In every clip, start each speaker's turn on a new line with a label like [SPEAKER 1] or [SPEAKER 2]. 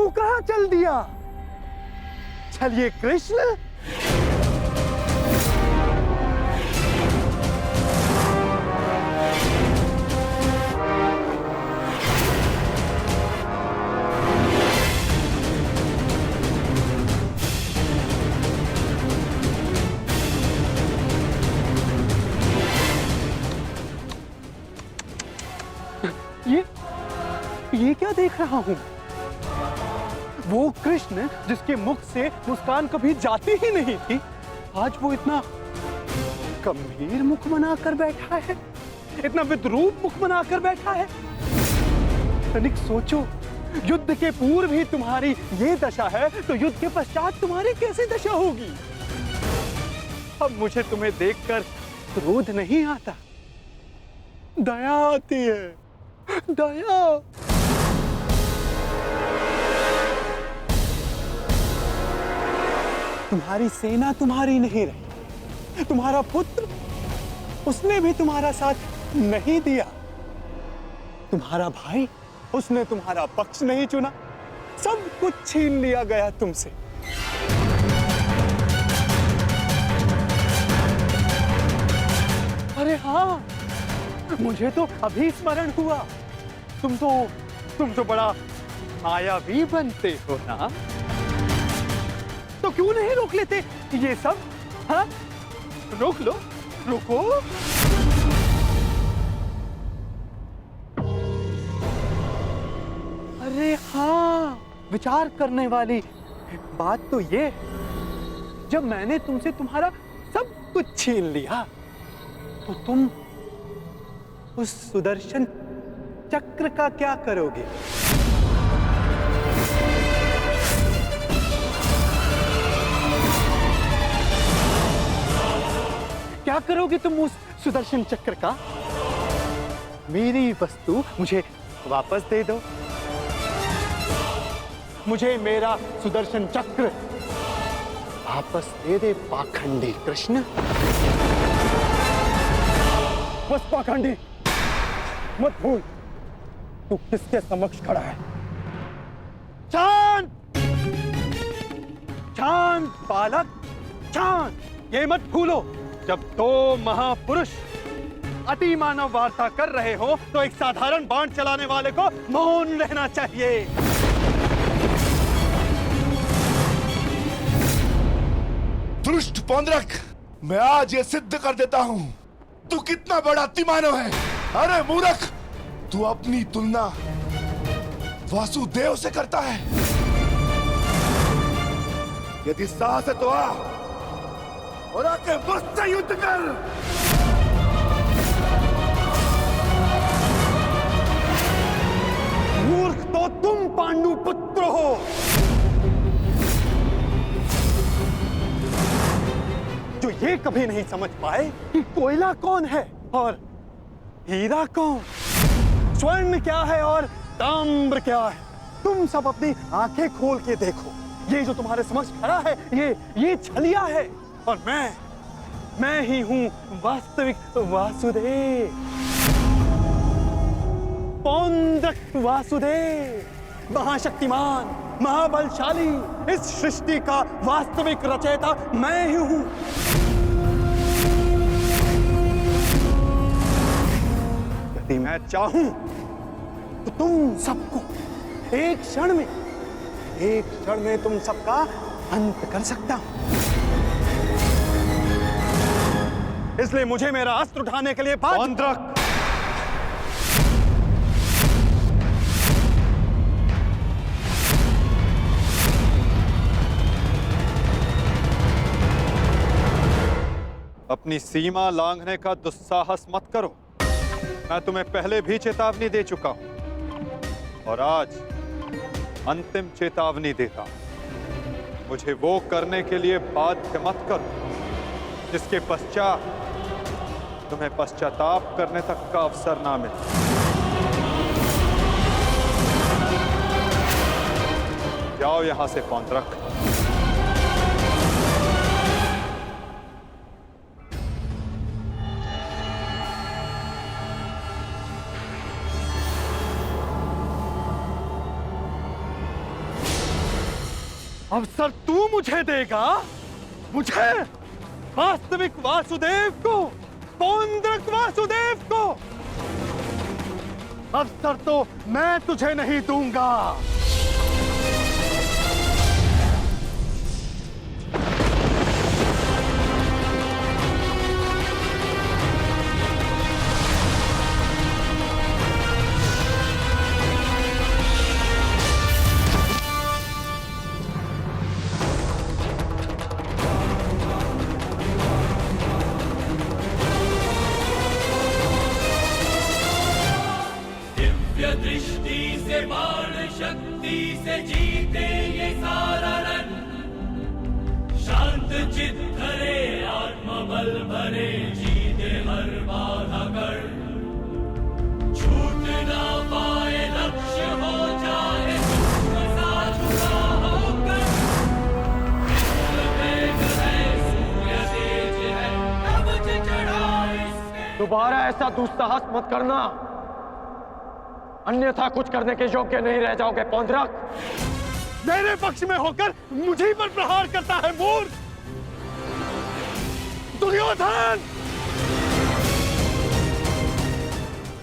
[SPEAKER 1] तू कहां चल दिया? चलिए कृष्ण। ये क्या देख रहा हूं? वो कृष्ण जिसके मुख से मुस्कान कभी जाती ही नहीं थी, आज वो इतना गंभीर मुख बनाकर बैठा है, इतना विद्रूप मुख बनाकर बैठा है। तनिक सोचो, युद्ध के पूर्व ही तुम्हारी ये दशा है, तो युद्ध के पश्चात तुम्हारी कैसी दशा होगी? अब मुझे तुम्हें देखकर क्रोध नहीं आता, दया आती है, दया। तुम्हारी सेना तुम्हारी नहीं रही, तुम्हारा पुत्र, उसने भी तुम्हारा साथ नहीं दिया। तुम्हारा भाई, उसने तुम्हारा पक्ष नहीं चुना, सब कुछ छीन लिया गया तुमसे। अरे हाँ, मुझे तो अभी स्मरण हुआ, तुम तो बड़ा मायावी बनते हो ना, तो क्यों नहीं रोक लेते ये सब? हाँ, रोक लो, रुको। अरे हाँ, विचार करने वाली बात तो ये, जब मैंने तुमसे तुम्हारा सब कुछ छीन लिया, तो तुम उस सुदर्शन चक्र का क्या करोगे? क्या करोगे तुम उस सुदर्शन चक्र का? मेरी वस्तु मुझे वापस दे दो, मुझे मेरा सुदर्शन चक्र वापस दे दे पाखंडी कृष्ण। बस पाखंडी, मत भूल तू किसके समक्ष खड़ा है। शांत, शांत बालक, शांत। ये मत भूलो, जब दो महापुरुष अति मानव वार्ता कर रहे हो, तो एक साधारण बाण चलाने वाले को मौन रहना चाहिए।
[SPEAKER 2] दुष्ट पौंड्रक, मैं आज ये सिद्ध कर देता हूं तू कितना बड़ा अतिमानव है। अरे मूर्ख, तू अपनी तुलना वासुदेव से करता है। यदि साहस है तो आ और आके मुझसे युद्ध कर।
[SPEAKER 1] मूर्ख तो तुम पांडु पुत्र हो। जो ये कभी नहीं समझ पाए कि कोयला कौन है और हीरा कौन, स्वर्ण क्या है और ताम्र क्या है। तुम सब अपनी आंखें खोल के देखो, ये जो तुम्हारे समक्ष खड़ा है, ये छलिया है, और मैं ही हूं वास्तविक वासुदेव, पौंड्रक वासुदेव, महाशक्तिमान, महाबलशाली, इस सृष्टि का वास्तविक रचयिता मैं ही हूं। यदि मैं चाहूं तो तुम सबको एक क्षण में तुम सबका अंत कर सकता हूं। इसलिए मुझे मेरा अस्त्र उठाने के लिए पौंड्रक, अपनी सीमा लांघने का दुस्साहस मत करो। मैं तुम्हें पहले भी चेतावनी दे चुका हूं और आज अंतिम चेतावनी देता हूं। मुझे वो करने के लिए बाध्य मत करो जिसके पश्चात तुम्हें पश्चाताप करने तक का अवसर ना मिले। जाओ यहां से पौंड्रक। अवसर तू मुझे देगा, मुझे, वास्तविक वासुदेव को, पौंड्रक वासुदेव को। अवसर तो मैं तुझे नहीं दूंगा।
[SPEAKER 3] दृष्टि से बाण शक्ति से जीते ये सारा रण, शांत चित धरे आत्मबल भरे जीते हर बाधा कर, छूट ना पाए लक्ष्य हो जाए सा झुका होकर, वेग है सूर्य तेज है कवच चढ़ा इसके।
[SPEAKER 4] दोबारा ऐसा दुस्साहस मत करना, अन्यथा कुछ करने के योग्य नहीं रह जाओगे पौंड्रक।
[SPEAKER 1] मेरे पक्ष में होकर मुझे पर प्रहार करता है मूर्ख दुर्योधन।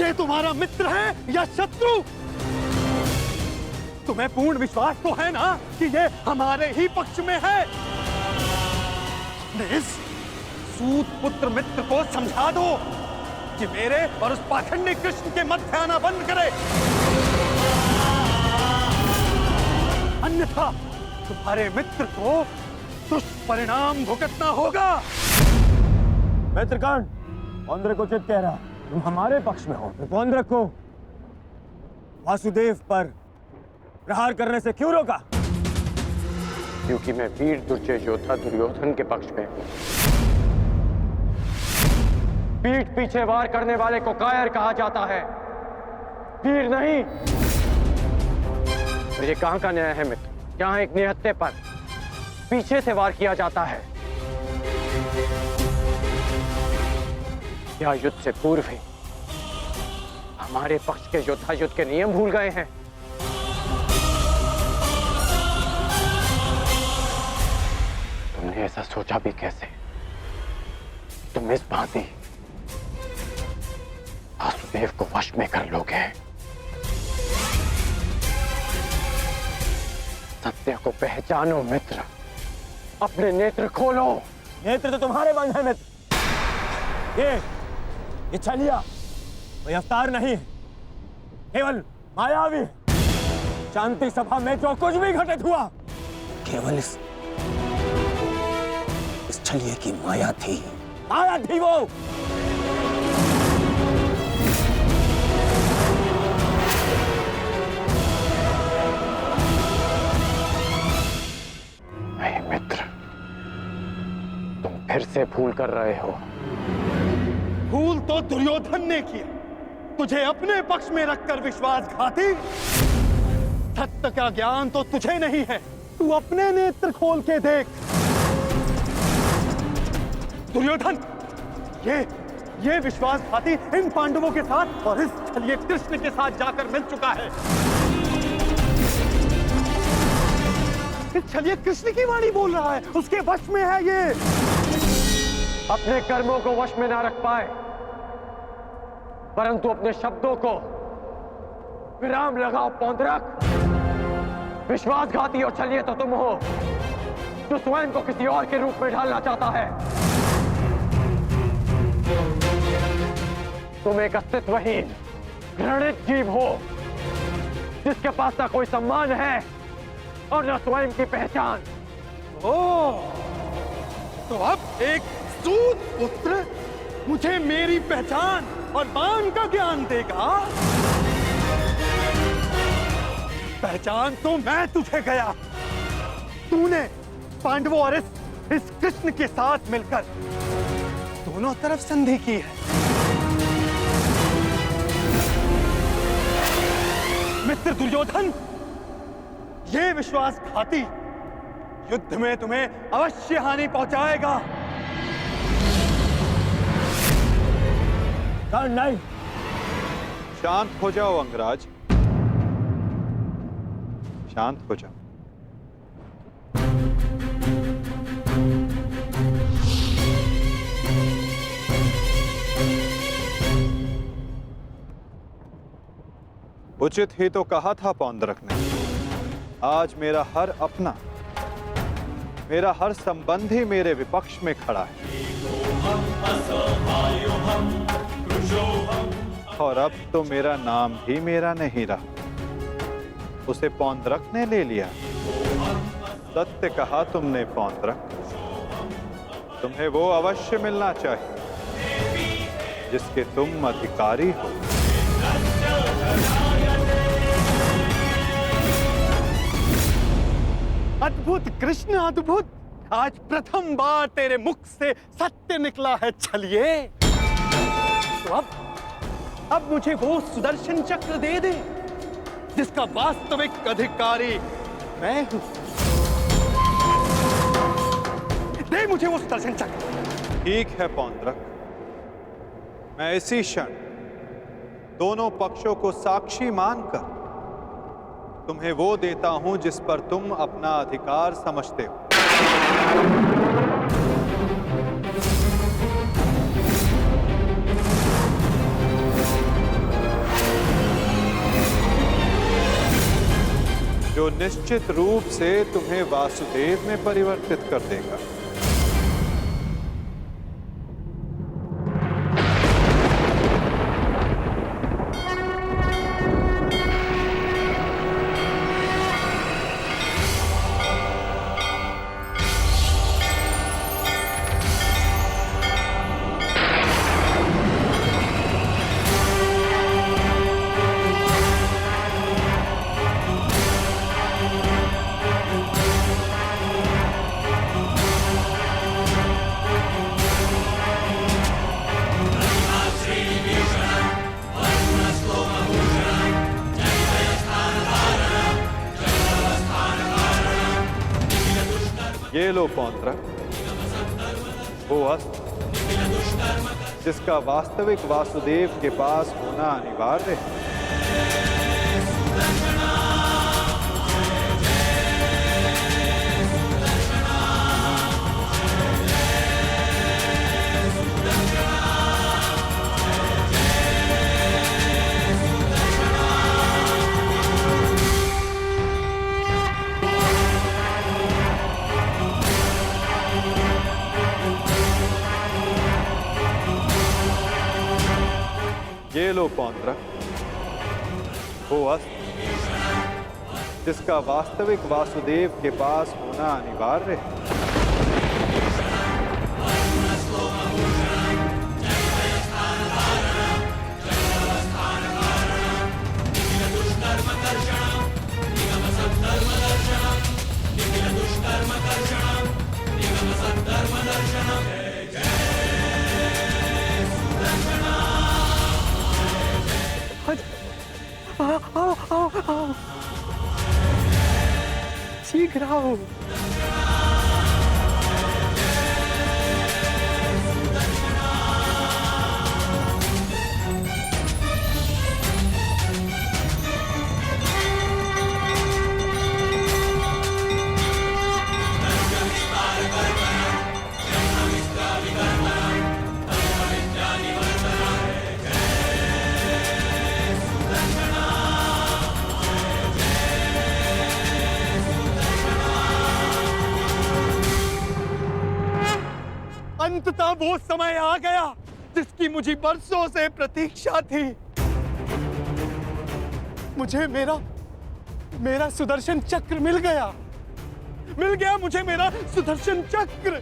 [SPEAKER 1] ये तुम्हारा मित्र है या शत्रु? तुम्हें पूर्ण विश्वास तो है ना कि ये हमारे ही पक्ष में है? इस सूत पुत्र मित्र को समझा दो कि मेरे और उस पाखंडी कृष्ण के मध्य आना बंद करे, अन्यथा तुम्हारे मित्र को दुष्परिणाम भुगतना होगा।
[SPEAKER 4] मित्रगण, पौंड्रक उचित कह रहा, तुम हमारे पक्ष में हो। पौंड्रक को वासुदेव पर प्रहार करने से क्यों रोका? क्योंकि मैं वीर दुर्जय योद्धा दुर्योधन के पक्ष में हूं। पीठ पीछे वार करने वाले को कायर कहा जाता है, वीर नहीं। तो ये कहां का न्याय है मित्र? जहां एक निहत्थे पर पीछे से वार किया जाता है, क्या युद्ध से पूर्व ही हमारे पक्ष के योद्धा युद्ध के नियम भूल गए हैं? तुमने ऐसा सोचा भी कैसे? तुम इस भांति वासुदेव को वश में कर लोगे? सत्य को पहचानो मित्र, अपने नेत्र खोलो। नेत्र तो तुम्हारे बंद है मित्र। ये छलिया कोई अवतार नहीं, केवल मायावी। शांति सभा में जो कुछ भी घटित हुआ, केवल इस छलिए की माया थी। माया थी वो। मित्र, तुम फिर से भूल कर रहे हो।
[SPEAKER 1] भूल तो दुर्योधन ने किया, तुझे अपने पक्ष में रखकर विश्वासघाती। सत्य का ज्ञान तो तुझे नहीं है, तू अपने नेत्र खोल के देख। दुर्योधन, ये विश्वासघाती इन पांडवों के साथ और इस छलिए कृष्ण के साथ जाकर मिल चुका है। इस छलिए कृष्ण की वाणी बोल रहा है, उसके वश में है ये।
[SPEAKER 4] अपने कर्मों को वश में ना रख पाए, परंतु अपने शब्दों को विराम लगाओ पौंड्रक। विश्वासघाती और छलिए तो तुम हो, जो स्वयं को किसी और के रूप में ढालना चाहता है। तुम एक अस्तित्वहीन, घृणित जीव हो, जिसके पास ना कोई सम्मान है और न स्वयं की पहचान।
[SPEAKER 1] तो अब एक सूत पुत्र मुझे मेरी पहचान और बाण का ज्ञान देगा? पहचान तो मैं तुझे गया। तूने पांडवों और इस कृष्ण के साथ मिलकर दोनों तरफ संधि की है। मित्र दुर्योधन, ये विश्वासघाती युद्ध में तुम्हें अवश्य हानि पहुंचाएगा।
[SPEAKER 4] नहीं।
[SPEAKER 5] शांत हो जाओ अंगराज, शांत हो जाओ। उचित ही तो कहा था पौंद्रक ने। आज मेरा हर अपना, मेरा हर संबंधी मेरे विपक्ष में खड़ा है, और अब तो मेरा नाम भी मेरा नहीं रहा, उसे पौंद्रक ने ले लिया। सत्य कहा तुमने पौंद्रक, तुम्हें वो अवश्य मिलना चाहिए जिसके तुम अधिकारी हो।
[SPEAKER 1] अद्भुत कृष्ण अद्भुत, आज प्रथम बार तेरे मुख से सत्य निकला है छलिए। तो अब मुझे वो सुदर्शन चक्र दे दे जिसका वास्तविक अधिकारी मैं हूं। दे मुझे वो सुदर्शन चक्र।
[SPEAKER 5] ठीक है पौंद्रक, मैं इसी क्षण दोनों पक्षों को साक्षी मानकर तुम्हें वो देता हूं जिस पर तुम अपना अधिकार समझते हो। जो निश्चित रूप से तुम्हें वासुदेव में परिवर्तित कर देगा। ये लो पौंद्रक, वो अस्त्र जिसका वास्तविक वासुदेव के पास होना अनिवार्य है। ये लो पौंद्रक, वो अस्त्र जिसका वास्तविक वासुदेव के पास होना अनिवार्य है।
[SPEAKER 1] आओ। शीघ्र आओ। अंततः वो समय आ गया जिसकी मुझे बरसों से प्रतीक्षा थी। मुझे मेरा सुदर्शन चक्र मिल गया मुझे मेरा सुदर्शन चक्र।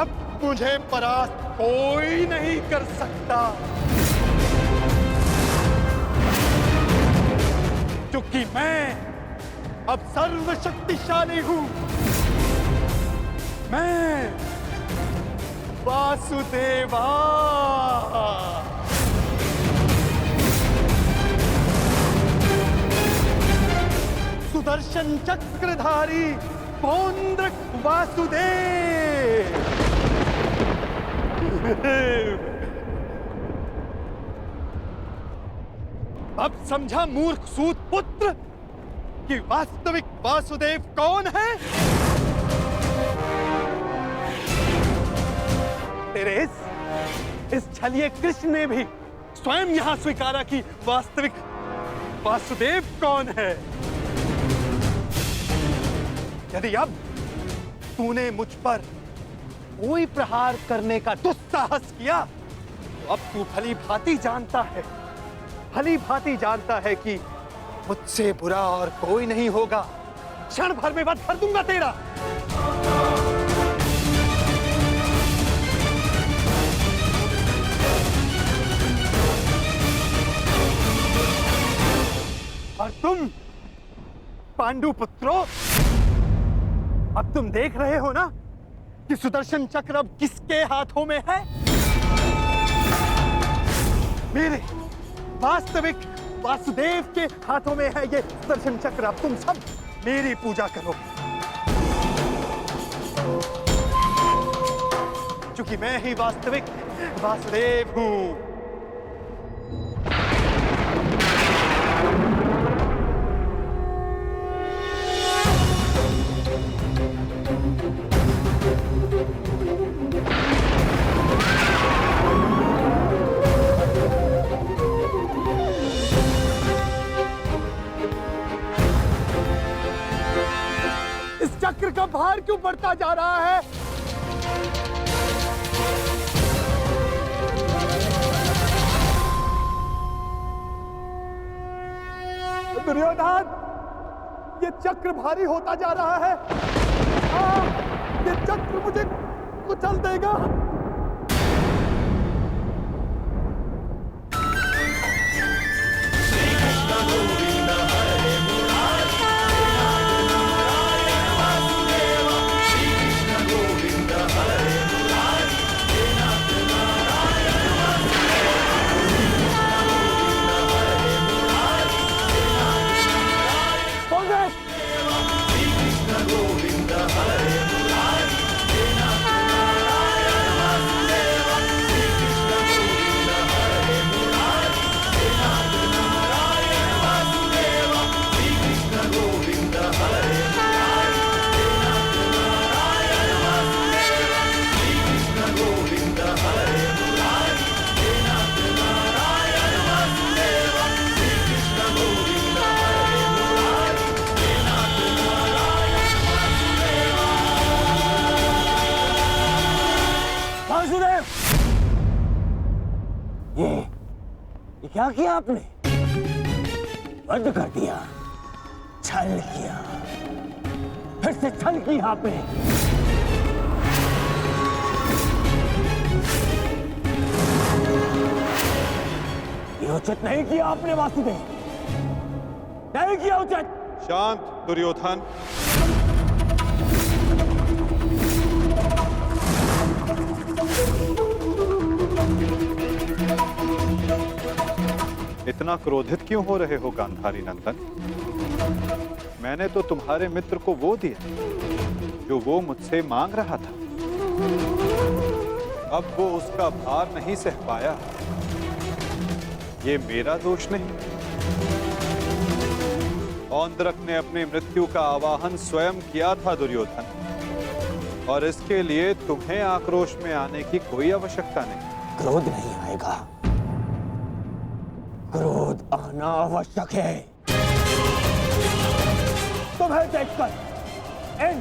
[SPEAKER 1] अब मुझे परास्त कोई नहीं कर सकता, क्योंकि मैं अब सर्वशक्तिशाली हूं। मैं वासुदेवा। सुदर्शन चक्रधारी पौंद्रक वासुदेव। अब समझा मूर्ख सूत पुत्र कि वास्तविक वासुदेव कौन है? तेरे इस छलिए कृष्ण ने भी स्वयं यहाँ स्वीकारा कि वास्तविक वासुदेव कौन है। यदि अब तूने मुझ पर कोई प्रहार करने का दुस्साहस किया तो अब तू भली भांति जानता है कि मुझसे बुरा और कोई नहीं होगा। क्षण भर में वध कर दूंगा तेरा। और तुम पांडु पुत्रों, अब तुम देख रहे हो ना कि सुदर्शन चक्र अब किसके हाथों में है। मेरे वास्तविक वासुदेव के हाथों में है ये सुदर्शन चक्र। अब तुम सब मेरी पूजा करो, क्योंकि मैं ही वास्तविक वासुदेव हूं। चक्र का भार क्यों बढ़ता जा रहा है? दुर्योधन, ये चक्र भारी होता जा रहा है। ये चक्र मुझे कुचल देगा।
[SPEAKER 4] ये क्या किया आपने? वध कर दिया, छल किया, फिर से छल किया आपने। ये उचित नहीं किया आपने वासुदेव, नहीं किया उचित।
[SPEAKER 5] शांत दुर्योधन। इतना क्रोधित क्यों हो रहे हो गांधारी नंदन? मैंने तो तुम्हारे मित्र को वो दिया जो वो मुझसे मांग रहा था। अब वो उसका भार नहीं सह पाया, ये मेरा दोष नहीं। औंद्रक ने अपनी मृत्यु का आवाहन स्वयं किया था दुर्योधन, और इसके लिए तुम्हें आक्रोश में आने की कोई आवश्यकता नहीं।
[SPEAKER 4] क्रोध नहीं आएगा, क्रोध आना आवश्यक है। तुम्हें देखकर, इन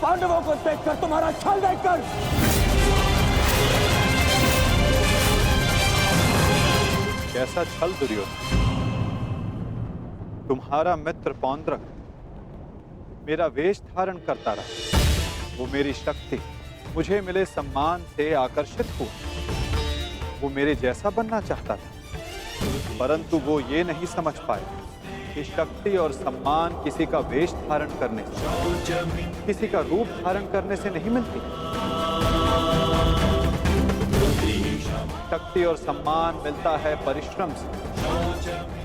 [SPEAKER 4] पांडवों को देखकर, तुम्हारा छल देखकर,
[SPEAKER 5] कैसा छल दुर्योधन? तुम्हारा मित्र पौंद्रक मेरा वेश धारण करता रहा, वो मेरी शक्ति, मुझे मिले सम्मान से आकर्षित हुआ। वो मेरे जैसा बनना चाहता था, परंतु वो ये नहीं समझ पाया कि शक्ति और सम्मान किसी का वेश धारण करने से, किसी का रूप धारण करने से नहीं मिलती। शक्ति और सम्मान मिलता है परिश्रम से,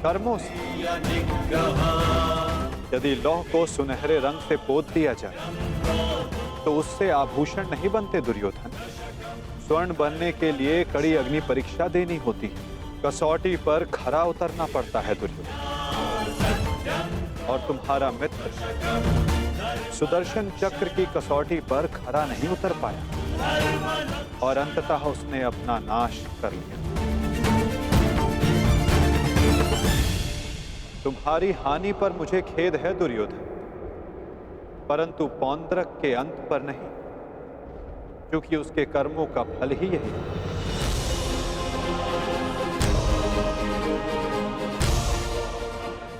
[SPEAKER 5] कर्मों से। यदि लौह को सुनहरे रंग से पोत दिया जाए तो उससे आभूषण नहीं बनते दुर्योधन। स्वर्ण बनने के लिए कड़ी अग्नि परीक्षा देनी होती है, कसौटी पर खरा उतरना पड़ता है दुर्योधन। और तुम्हारा मित्र सुदर्शन चक्र की कसौटी पर खरा नहीं उतर पाया और अंततः उसने अपना नाश कर लिया। तुम्हारी हानि पर मुझे खेद है दुर्योधन, परंतु पौंद्रक के अंत पर नहीं, क्योंकि उसके कर्मों का फल ही यही है।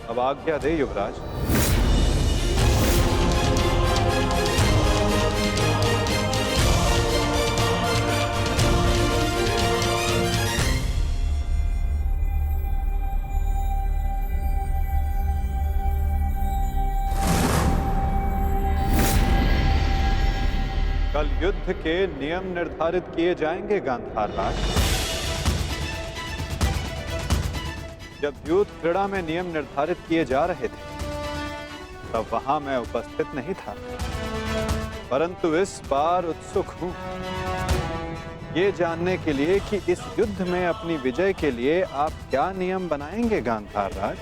[SPEAKER 5] अब आज्ञा दे युवराज। कल युद्ध के नियम निर्धारित किए जाएंगे गांधार राज। जब युद्ध क्रीड़ा में नियम निर्धारित किए जा रहे थे तब वहां मैं उपस्थित नहीं था, परंतु इस बार उत्सुक हूं ये जानने के लिए कि इस युद्ध में अपनी विजय के लिए आप क्या नियम बनाएंगे गांधार राज।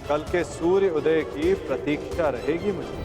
[SPEAKER 5] कल के सूर्य उदय की प्रतीक्षा रहेगी मुझे।